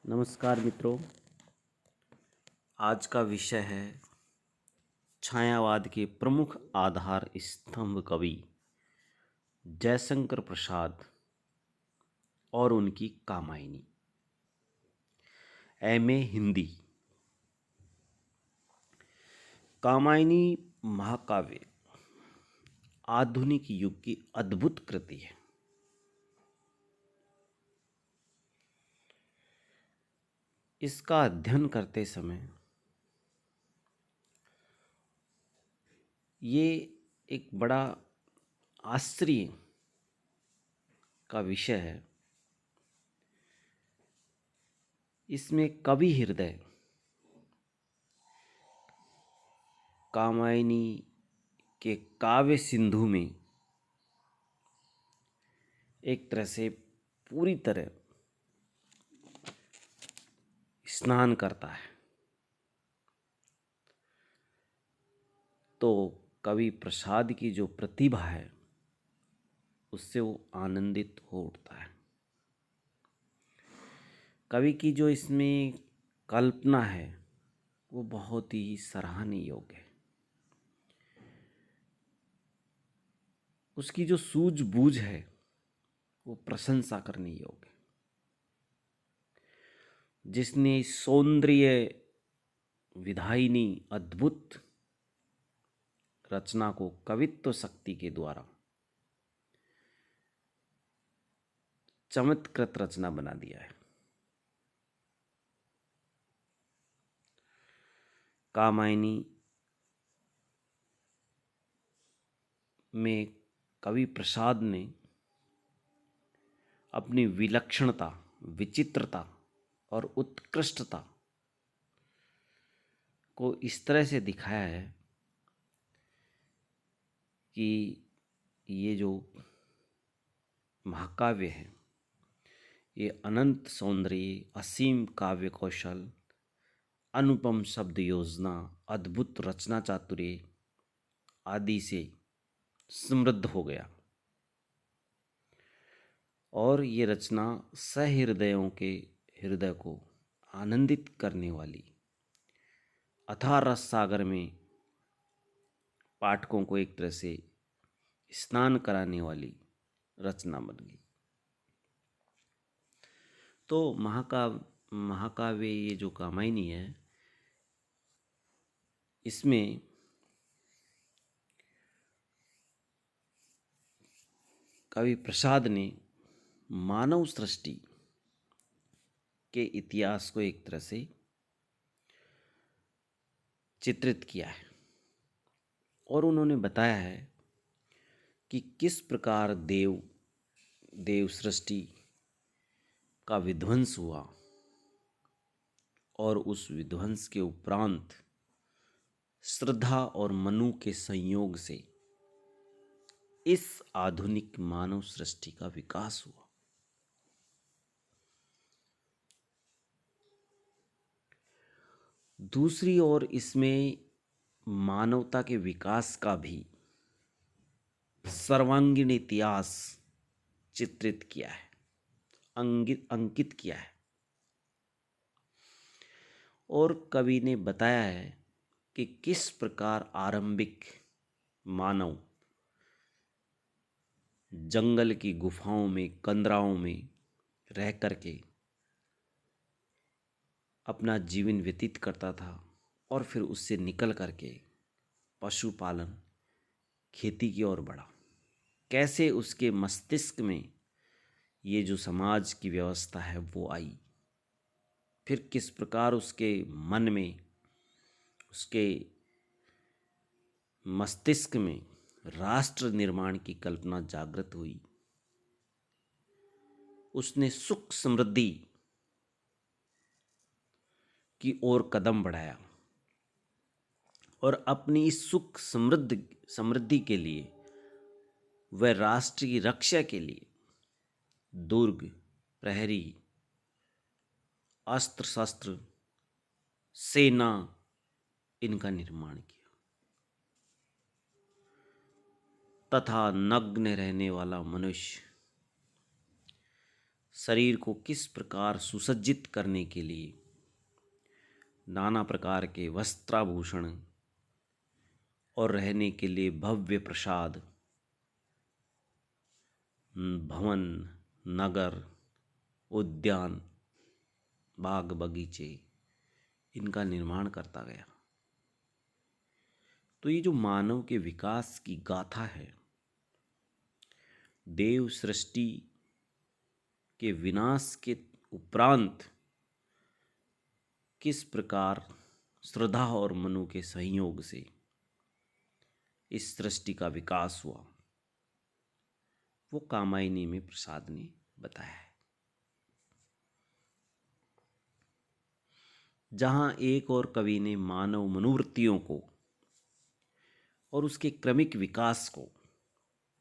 नमस्कार मित्रों। आज का विषय है छायावाद के प्रमुख आधार स्तंभ कवि जयशंकर प्रसाद और उनकी कामायनी। एमए हिंदी। कामायनी महाकाव्य आधुनिक युग की अद्भुत कृति है। इसका अध्ययन करते समय ये एक बड़ा आश्चर्य का विषय है। इसमें कवि हृदय कामायनी के काव्य सिंधु में एक तरह से पूरी तरह स्नान करता है। तो कवि प्रसाद की जो प्रतिभा है उससे वो आनंदित हो उठता है। कवि की जो इसमें कल्पना है वो बहुत ही सराहनीय योग्य है। उसकी जो सूझबूझ है वो प्रशंसा करने योग्य है। जिसने सौंदर्य विधायिनी अद्भुत रचना को कवित्व शक्ति के द्वारा चमत्कृत रचना बना दिया है। कामायनी में कवि प्रसाद ने अपनी विलक्षणता, विचित्रता और उत्कृष्टता को इस तरह से दिखाया है कि ये जो महाकाव्य है ये अनंत सौंदर्य, असीम काव्य कौशल, अनुपम शब्द योजना, अद्भुत रचना चातुर्य आदि से समृद्ध हो गया। और ये रचना सहृदयों के हृदय को आनंदित करने वाली, अथाह रस सागर में पाठकों को एक तरह से स्नान कराने वाली रचना बन गई। तो महाकाव्य ये जो कामायनी है इसमें कवि प्रसाद ने मानव सृष्टि के इतिहास को एक तरह से चित्रित किया है और उन्होंने बताया है कि किस प्रकार देव सृष्टि का विध्वंस हुआ और उस विध्वंस के उपरांत श्रद्धा और मनु के संयोग से इस आधुनिक मानव सृष्टि का विकास हुआ। दूसरी ओर इसमें मानवता के विकास का भी सर्वांगीण इतिहास चित्रित किया है, अंकित किया है। और कवि ने बताया है कि किस प्रकार आरंभिक मानव जंगल की गुफाओं में, कंदराओं में रह करके अपना जीवन व्यतीत करता था और फिर उससे निकल करके पशुपालन, खेती की ओर बढ़ा। कैसे उसके मस्तिष्क में ये जो समाज की व्यवस्था है वो आई, फिर किस प्रकार उसके मन में, उसके मस्तिष्क में राष्ट्र निर्माण की कल्पना जागृत हुई। उसने सुख समृद्धि की ओर कदम बढ़ाया और अपनी इस सुख समृद्धि के लिए वह राष्ट्र की रक्षा के लिए दुर्ग, प्रहरी, अस्त्र शस्त्र, सेना इनका निर्माण किया तथा नग्न रहने वाला मनुष्य शरीर को किस प्रकार सुसज्जित करने के लिए नाना प्रकार के वस्त्राभूषण और रहने के लिए भव्य प्रसाद, भवन, नगर, उद्यान, बाग बगीचे, इनका निर्माण करता गया। तो ये जो मानव के विकास की गाथा है, देव सृष्टि के विनाश के उपरांत किस प्रकार श्रद्धा और मनु के संयोग से इस सृष्टि का विकास हुआ, वो कामायनी में प्रसाद ने बताया है। जहां एक और कवि ने मानव मनोवृत्तियों को और उसके क्रमिक विकास को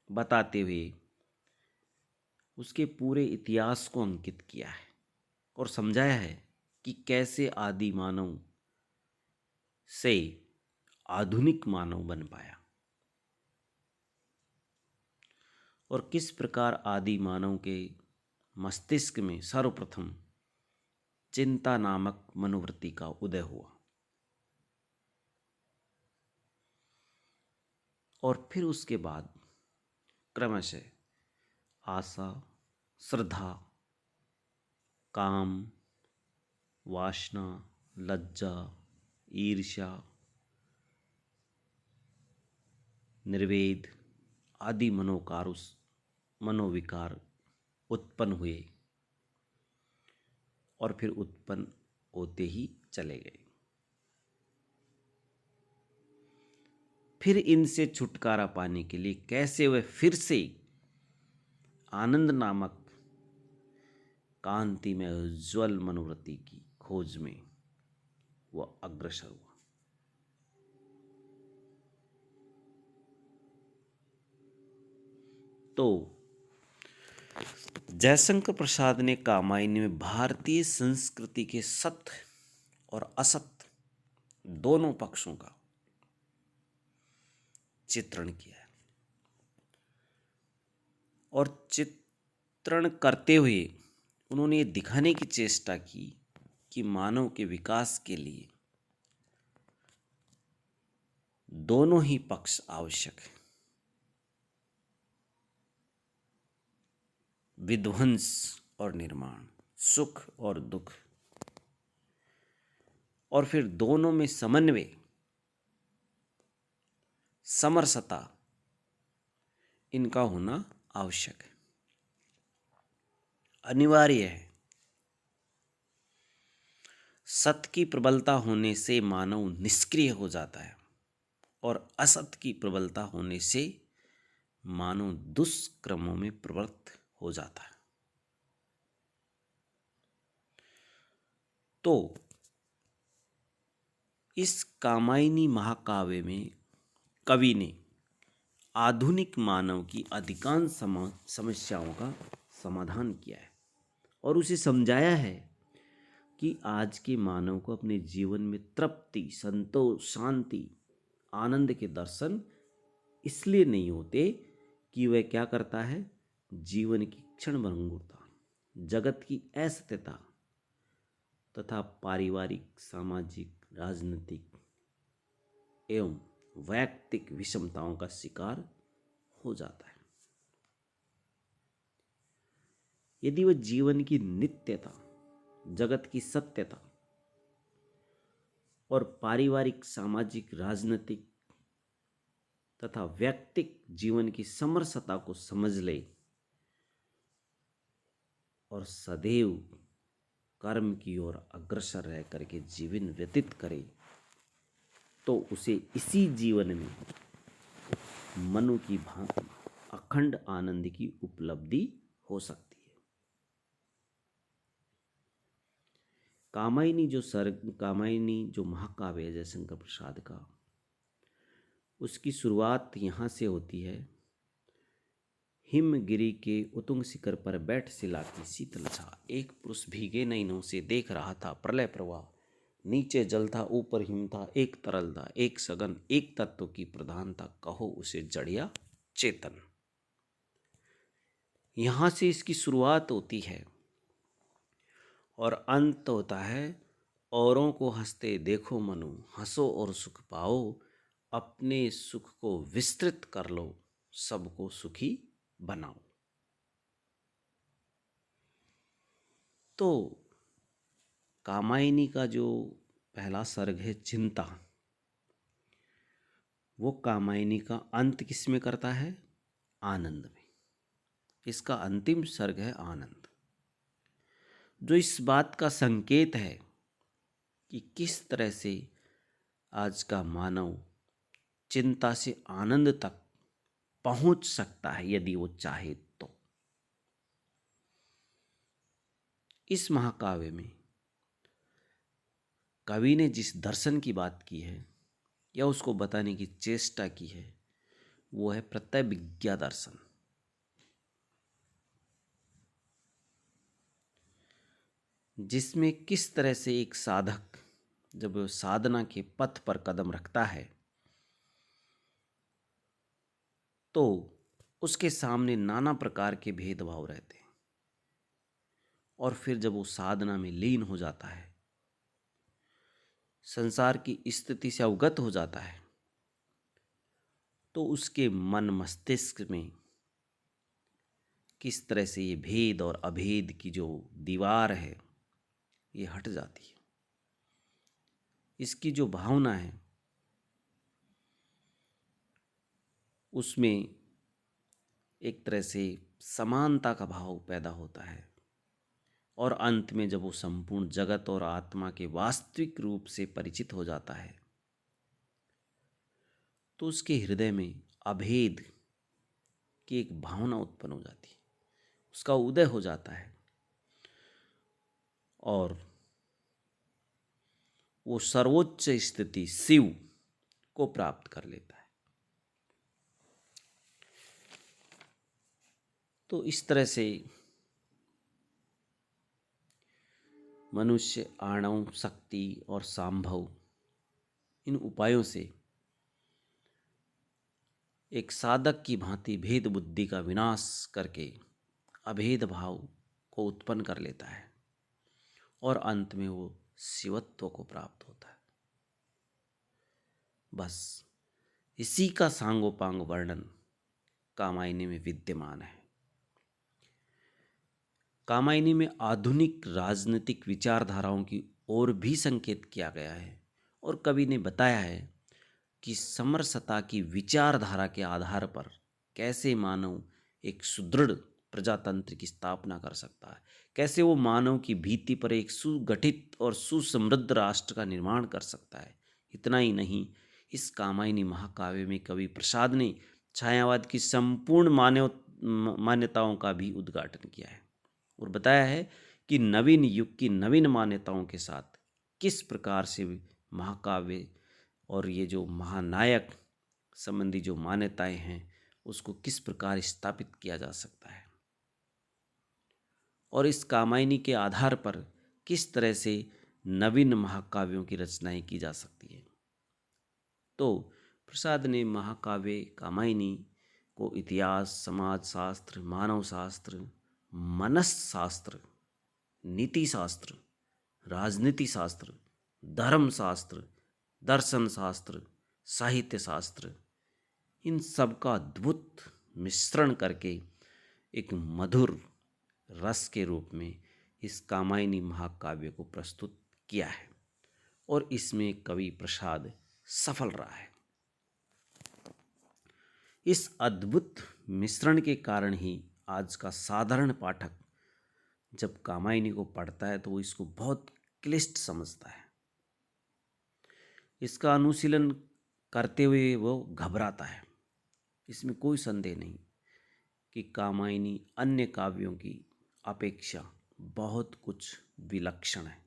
बताते हुए उसके पूरे इतिहास को अंकित किया है और समझाया है कि कैसे आदि मानव से आधुनिक मानव बन पाया और किस प्रकार आदि मानव के मस्तिष्क में सर्वप्रथम चिंता नामक मनोवृत्ति का उदय हुआ और फिर उसके बाद क्रमशः आशा, श्रद्धा, काम, वासना, लज्जा, ईर्ष्या, निर्वेद आदि मनोविकार उत्पन्न हुए और फिर उत्पन्न होते ही चले गए। फिर इनसे छुटकारा पाने के लिए कैसे वह फिर से आनंद नामक कांति में उज्ज्वल मनोवृत्ति की खोज में वह अग्रसर हुआ। तो जयशंकर प्रसाद ने कामायनी में भारतीय संस्कृति के सत्य और असत्य दोनों पक्षों का चित्रण किया है और चित्रण करते हुए उन्होंने ये दिखाने की चेष्टा की कि मानव के विकास के लिए दोनों ही पक्ष आवश्यक है। विध्वंस और निर्माण, सुख और दुख, और फिर दोनों में समन्वय, समरसता, इनका होना आवश्यक है, अनिवार्य है। सत्य की प्रबलता होने से मानव निष्क्रिय हो जाता है और असत्य की प्रबलता होने से मानव दुष्कर्मों में प्रवृत्त हो जाता है। तो इस कामायनी महाकाव्य में कवि ने आधुनिक मानव की अधिकांश समस्याओं का समाधान किया है और उसे समझाया है कि आज के मानव को अपने जीवन में तृप्ति, संतोष, शांति, आनंद के दर्शन इसलिए नहीं होते कि वह क्या करता है, जीवन की क्षणभंगुरता, जगत की असत्यता तथा पारिवारिक, सामाजिक, राजनीतिक एवं वैयक्तिक विषमताओं का शिकार हो जाता है। यदि वह जीवन की नित्यता, जगत की सत्यता और पारिवारिक, सामाजिक, राजनीतिक तथा वैयक्तिक जीवन की समरसता को समझ ले और सदैव कर्म की ओर अग्रसर रह करके जीवन व्यतीत करे, तो उसे इसी जीवन में मनु की भांति अखंड आनंद की उपलब्धि हो सकती है। कामायनी जो महाकाव्य है जयशंकर प्रसाद का, उसकी शुरुआत यहाँ से होती है। हिमगिरी के उतुंग शिखर पर बैठ सिलाती शीतल छा, एक पुरुष भीगे नयनों से देख रहा था प्रलय प्रवाह, नीचे जल था, ऊपर हिम था, एक तरल था, एक सघन, एक तत्व की प्रधानता, कहो उसे जड़ या चेतन। यहां से इसकी शुरुआत होती है और अंत होता है औरों को हंसते देखो मनु, हंसो और सुख पाओ, अपने सुख को विस्तृत कर लो, सबको सुखी बनाओ। तो कामायनी का जो पहला सर्ग है चिंता, वो कामायनी का अंत किस में करता है? आनंद में। इसका अंतिम सर्ग है आनंद, जो इस बात का संकेत है कि किस तरह से आज का मानव चिंता से आनंद तक पहुंच सकता है यदि वो चाहे तो। इस महाकाव्य में कवि ने जिस दर्शन की बात की है या उसको बताने की चेष्टा की है, वो है प्रत्यभिज्ञा दर्शन। जिसमें किस तरह से एक साधक जब साधना के पथ पर कदम रखता है तो उसके सामने नाना प्रकार के भेदभाव रहते हैं, और फिर जब वो साधना में लीन हो जाता है, संसार की स्थिति से अवगत हो जाता है, तो उसके मन मस्तिष्क में किस तरह से ये भेद और अभेद की जो दीवार है ये हट जाती है। इसकी जो भावना है उसमें एक तरह से समानता का भाव पैदा होता है, और अंत में जब वो संपूर्ण जगत और आत्मा के वास्तविक रूप से परिचित हो जाता है तो उसके हृदय में अभेद की एक भावना उत्पन्न हो जाती है, उसका उदय हो जाता है, और वो सर्वोच्च स्थिति शिव को प्राप्त कर लेता है। तो इस तरह से मनुष्य आणव, शक्ति और सांभव, इन उपायों से एक साधक की भांति भेद बुद्धि का विनाश करके अभेद भाव को उत्पन्न कर लेता है, और अंत में वो शिवत्व को प्राप्त होता है। बस इसी का सांगोपांग वर्णन कामायनी में विद्यमान है। कामायनी में आधुनिक राजनीतिक विचारधाराओं की ओर भी संकेत किया गया है, और कवि ने बताया है कि समरसता की विचारधारा के आधार पर कैसे मानव एक सुदृढ़ प्रजातंत्र की स्थापना कर सकता है, कैसे वो मानव की भीति पर एक सुगठित और सुसमृद्ध राष्ट्र का निर्माण कर सकता है। इतना ही नहीं, इस कामायनी महाकाव्य में कवि प्रसाद ने छायावाद की संपूर्ण मान्यताओं का भी उद्घाटन किया है, और बताया है कि नवीन युग की नवीन मान्यताओं के साथ किस प्रकार से महाकाव्य और ये जो महानायक संबंधी जो मान्यताएं हैं उसको किस प्रकार स्थापित किया जा सकता है, और इस कामायनी के आधार पर किस तरह से नवीन महाकाव्यों की रचनाएं की जा सकती है। तो प्रसाद ने महाकाव्य कामायनी को इतिहास, समाज शास्त्र, मानव शास्त्र, मनसशास्त्र, नीति शास्त्र, राजनीति शास्त्र, धर्म शास्त्र, दर्शन शास्त्र, साहित्य शास्त्र, इन सब का अद्भुत मिश्रण करके एक मधुर रस के रूप में इस कामायनी महाकाव्य को प्रस्तुत किया है, और इसमें कवि प्रसाद सफल रहा है। इस अद्भुत मिश्रण के कारण ही आज का साधारण पाठक जब कामायनी को पढ़ता है तो वो इसको बहुत क्लिष्ट समझता है, इसका अनुशीलन करते हुए वो घबराता है। इसमें कोई संदेह नहीं कि कामायनी अन्य काव्यों की अपेक्षा बहुत कुछ विलक्षण है,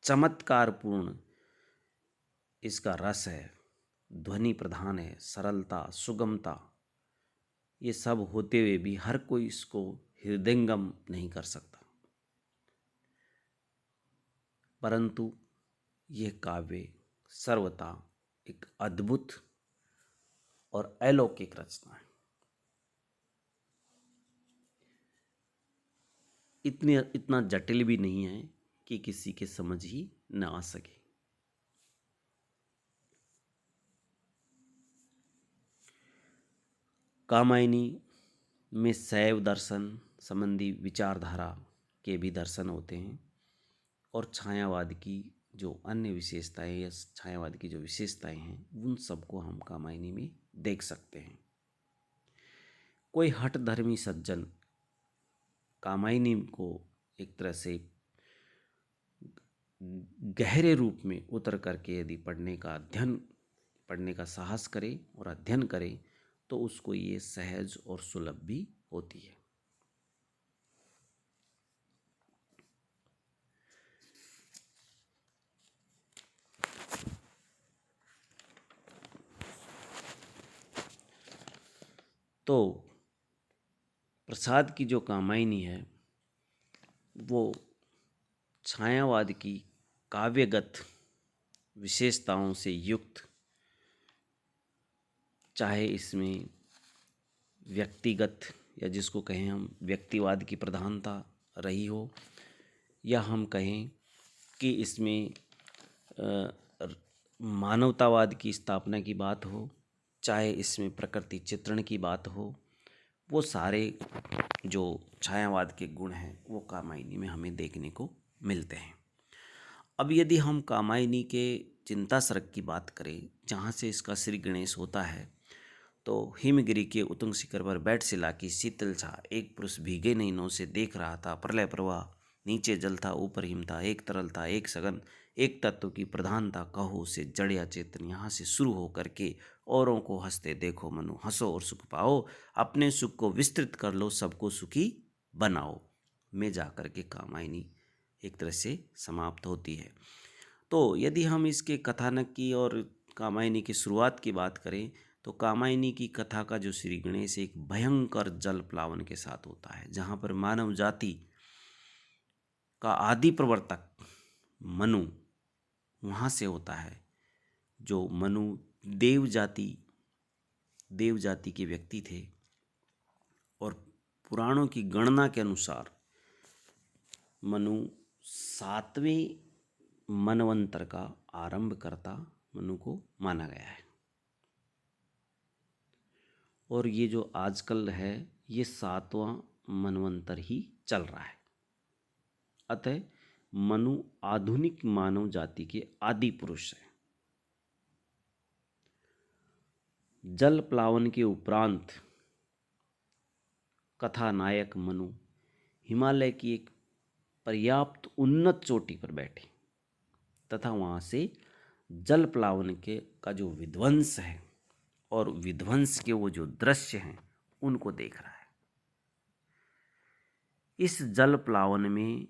चमत्कारपूर्ण इसका रस है, ध्वनि प्रधान है, सरलता, सुगमता, ये सब होते हुए भी हर कोई इसको हृदयंगम नहीं कर सकता, परंतु यह काव्य सर्वथा एक अद्भुत और अलौकिक रचना है। इतना जटिल भी नहीं है कि किसी के समझ ही न आ सके। कामायनी में शैव दर्शन संबंधी विचारधारा के भी दर्शन होते हैं और छायावाद की जो अन्य विशेषताएं या छायावाद की जो विशेषताएं हैं उन सबको हम कामायनी में देख सकते हैं। कोई हठ धर्मी सज्जन कामायनी को एक तरह से गहरे रूप में उतर करके यदि पढ़ने का साहस करे और अध्ययन करे तो उसको ये सहज और सुलभ भी होती है। तो प्रसाद की जो कामायनी है वो छायावाद की काव्यगत विशेषताओं से युक्त, चाहे इसमें व्यक्तिगत या जिसको कहें हम व्यक्तिवाद की प्रधानता रही हो, या हम कहें कि इसमें मानवतावाद की स्थापना की बात हो, चाहे इसमें प्रकृति चित्रण की बात हो, वो सारे जो छायावाद के गुण हैं वो कामायनी में हमें देखने को मिलते हैं। अब यदि हम कामायनी के चिंता सर्ग की बात करें, जहाँ से इसका श्री गणेश होता है, तो हिमगिरी के उतुंग शिखर पर बैठ शिला की शीतल छा, एक पुरुष भीगे नैनों से देख रहा था प्रलय प्रवाह, नीचे जल था ऊपर हिम था, एक तरल था एक सघन, एक तत्व की प्रधानता कहो उसे जड़ या चेतन। यहाँ से शुरू हो करके औरों को हंसते देखो मनु, हंसो और सुख पाओ, अपने सुख को विस्तृत कर लो, सबको सुखी बनाओ में जाकर के कामायनी एक तरह से समाप्त होती है। तो यदि हम इसके कथानक की और कामायनी की शुरुआत की बात करें तो कामायनी की कथा का जो श्री गणेश एक भयंकर जल प्लावन के साथ होता है, जहाँ पर मानव जाति का आदि प्रवर्तक मनु वहाँ से होता है। जो मनु देव जाति के व्यक्ति थे और पुराणों की गणना के अनुसार मनु 7वें मनवंतर का आरंभकर्ता मनु को माना गया है। और ये जो आजकल है ये 7वां मनवंतर ही चल रहा है। अतः मनु आधुनिक मानव जाति के आदि पुरुष है। जल प्लावन के उपरांत कथानायक मनु हिमालय की एक पर्याप्त उन्नत चोटी पर बैठे तथा वहाँ से जल प्लावन का जो विध्वंस है और विध्वंस के वो जो दृश्य हैं उनको देख रहा है। इस जल प्लावन में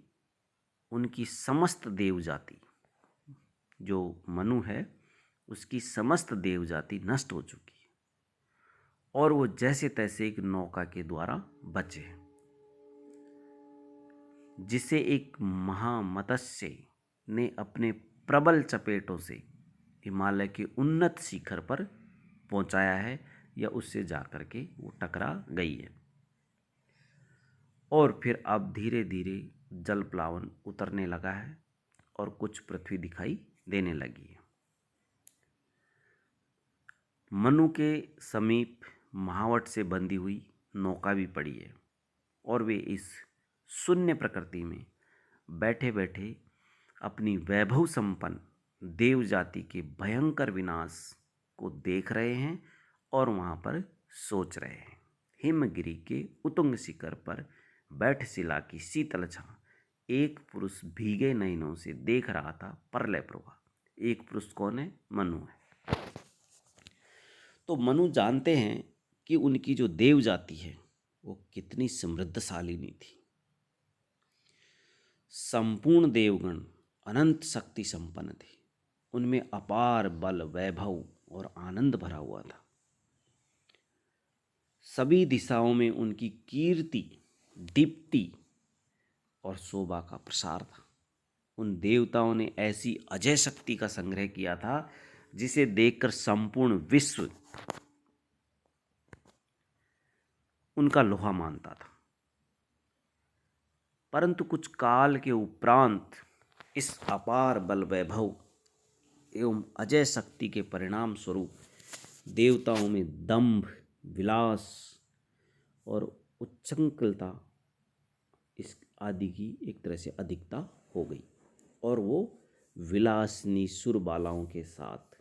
उनकी समस्त देव जाति, जो मनु है उसकी समस्त देव जाति नष्ट हो चुकी है और वो जैसे तैसे एक नौका के द्वारा बचे, जिसे एक महामत्स्य ने अपने प्रबल चपेटों से हिमालय के उन्नत शिखर पर पहुंचाया है या उससे जाकर के वो टकरा गई है। और फिर अब धीरे धीरे जल प्लावन उतरने लगा है और कुछ पृथ्वी दिखाई देने लगी है। मनु के समीप महावट से बंधी हुई नौका भी पड़ी है और वे इस शून्य प्रकृति में बैठे बैठे अपनी वैभव संपन्न देव जाति के भयंकर विनाश को देख रहे हैं और वहाँ पर सोच रहे हैं। हिमगिरी के उतुंग शिखर पर बैठ शिला की शीतल छां, एक पुरुष भीगे नयनों से देख रहा था प्रलय प्रवाह। एक पुरुष कौन है? मनु है। तो मनु जानते हैं कि उनकी जो देव जाति है वो कितनी समृद्धशालिनी थी। संपूर्ण देवगण अनंत शक्ति संपन्न थे, उनमें अपार बल, वैभव और आनंद भरा हुआ था। सभी दिशाओं में उनकी कीर्ति, दीप्ति और शोभा का प्रसार था। उन देवताओं ने ऐसी अजय शक्ति का संग्रह किया था जिसे देखकर संपूर्ण विश्व उनका लोहा मानता था। परंतु कुछ काल के उपरांत इस अपार बल वैभव एवं अजय शक्ति के परिणाम स्वरूप देवताओं में दंभ, विलास और उच्छृंखलता इस आदि की एक तरह से अधिकता हो गई और वो विलासिनी सुरबालाओं के साथ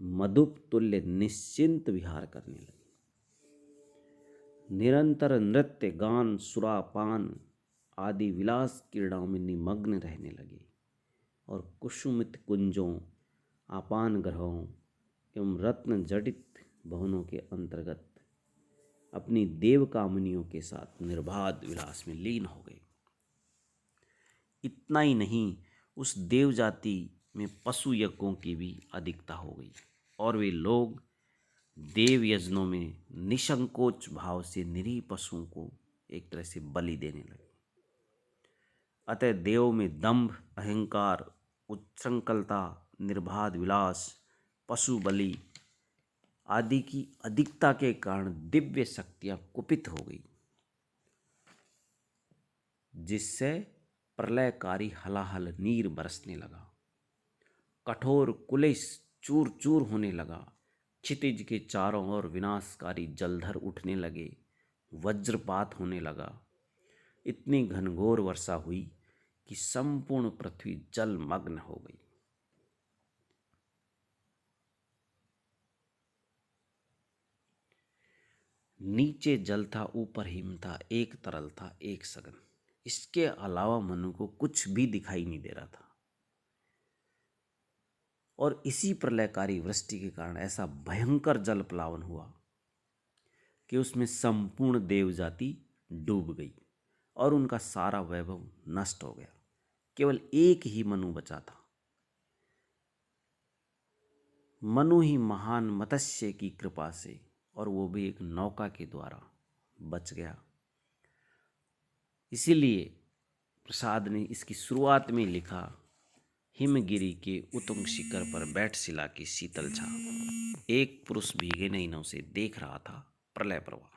मधुप तुल्य निश्चिंत विहार करने लगे। निरंतर नृत्य, गान, सुरापान आदि विलास क्रीड़ाओं में निमग्न रहने लगे और कुसुमित कुंजों, आपान ग्रहों एवं रत्न जडित भवनों के अंतर्गत अपनी देव कामनियों के साथ निर्बाध विलास में लीन हो गए। इतना ही नहीं, उस देव जाति में पशु यज्ञों की भी अधिकता हो गई और वे लोग देव यज्ञों में निसंकोच भाव से निरीह पशुओं को एक तरह से बलि देने लगे। अतः देव में दंभ, अहंकार, उच्छृंखलता, निर्बाध विलास, पशु बलि आदि की अधिकता के कारण दिव्य शक्तियां कुपित हो गई, जिससे प्रलयकारी हलाहल नीर बरसने लगा। कठोर कुलिस चूर चूर होने लगा। क्षितिज के चारों ओर विनाशकारी जलधर उठने लगे। वज्रपात होने लगा। इतनी घनघोर वर्षा हुई कि संपूर्ण पृथ्वी जलमग्न हो गई। नीचे जल था, ऊपर हिम था, एक तरल था, एक सघन। इसके अलावा मनु को कुछ भी दिखाई नहीं दे रहा था। और इसी प्रलयकारी वृष्टि के कारण ऐसा भयंकर जल प्लावन हुआ कि उसमें संपूर्ण देव जाति डूब गई और उनका सारा वैभव नष्ट हो गया। केवल एक ही मनु बचा था। मनु ही महान मत्स्य की कृपा से, और वो भी एक नौका के द्वारा बच गया। इसीलिए प्रसाद ने इसकी शुरुआत में लिखा, हिमगिरी के उत्तुंग शिखर पर बैठ शिला की शीतल छा, एक पुरुष भीगे नयनों से देख रहा था प्रलय प्रवाह।